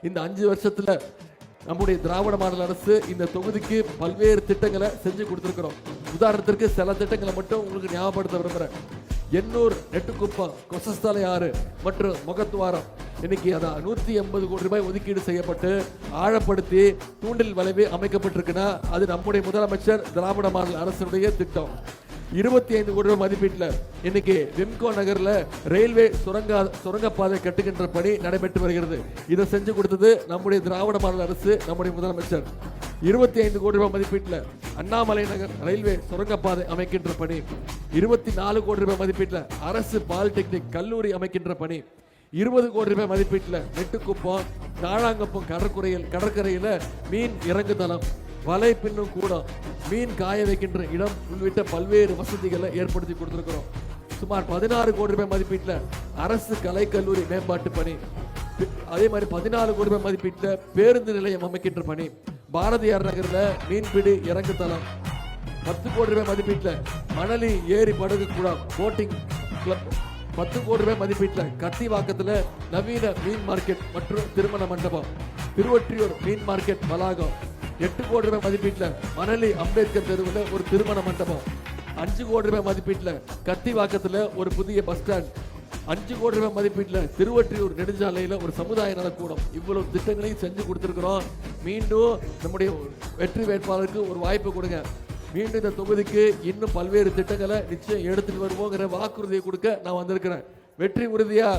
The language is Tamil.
இந்த 5 வருஷத்துல நம்முடைய திராவிட மாடல் அரசு இந்த தொகுதிக்கு பல்வேறு திட்டங்களை செஞ்சு கொடுத்துருக்கிறோம். உதாரணத்திற்கு சில திட்டங்களை மட்டும் உங்களுக்கு ஞாபகப்படுத்த விரும்புகிறேன். எண்ணூர், நெட்டுக்குப்பம், கொசஸ்தலை ஆறு மற்றும் முகத்துவாரம் இன்னைக்கு அதான் 180 கோடி ரூபாய் ஒதுக்கீடு செய்யப்பட்டு ஆழப்படுத்தி தூண்டில் வளைவு அமைக்கப்பட்டிருக்குன்னா அது நம்முடைய முதலமைச்சர் திராவிட மாடல் அரசுடைய திட்டம். 25 கோடி ரூபாய் மதிப்பீட்டில் இன்னைக்கு விம்கோ நகர்ல ரயில்வே சுரங்கப்பாதை கட்டுகின்ற பணி நடைபெற்று வருகிறது. இதை செஞ்சு கொடுத்தது நம்முடைய திராவிட மாடல் அரசு, நம்முடைய முதலமைச்சர். 25 கோடி ரூபாய் மதிப்பீட்டில் அண்ணாமலை நகர் ரயில்வே சுரங்கப்பாதை அமைக்கின்ற பணி. 24 கோடி ரூபாய் மதிப்பீட்டில் அரசு பாலிடெக்னிக் கல்லூரி அமைக்கின்ற பணி. 20 கோடி ரூபாய் மதிப்பீட்டில் நெட்டுக்குப்பம், தாழாங்கப்பம் கடற்கரையில் மீன் இறங்கு தளம், வலை பின்னும் கூடம், மீன் காய வைக்கின்ற இடம் உள்ளிட்ட பல்வேறு வசதிகளை ஏற்படுத்தி கொடுத்திருக்கிறோம். சுமார் 16 கோடி ரூபாய் மதிப்பீட்டில் அரசு கலை கல்லூரி மேம்பாட்டு பணி. அதே மாதிரி 14 கோடி ரூபாய் மதிப்பீட்டில் பேருந்து நிலையம் அமைக்கின்ற பணி. பாரதியார் நகரில் மீன்பிடி இறங்கு தளம். 10 கோடி ரூபாய் மதிப்பீட்டில் மணலி ஏரி படகு குளம் போட்டிங் கிளப். 10 கோடி ரூபாய் மதிப்பீட்டில் கத்திவாக்கத்தில் நவீன மீன் மார்க்கெட் மற்றும் திருமண மண்டபம். திருவொற்றியூர் மீன் மார்க்கெட் வளாகம். 8 கோடி ரூபாய் மதிப்பீட்டில் மணலி அம்பேத்கர் தெருவில் ஒரு திருமண மண்டபம். 5 கோடி ரூபாய் மதிப்பீட்டில் கத்திவாக்கத்தில் ஒரு புதிய பஸ் ஸ்டாண்ட். 5 கோடி ரூபாய் மதிப்பீட்டில் திருவொற்றியூர் நெடுஞ்சாலையில் ஒரு சமுதாய நலக்கூடம். இவ்வளவு திட்டங்களையும் செஞ்சு கொடுத்துருக்கிறோம். மீண்டும் நம்முடைய வெற்றி வேட்பாளருக்கு ஒரு வாய்ப்பு கொடுங்க. மீண்டும் இந்த தொகுதிக்கு இன்னும் பல்வேறு திட்டங்களை நிச்சயம் எடுத்துட்டு வருவோங்கிற வாக்குறுதியை கொடுக்க நான் வந்திருக்கிறேன். வெற்றி உறுதியா.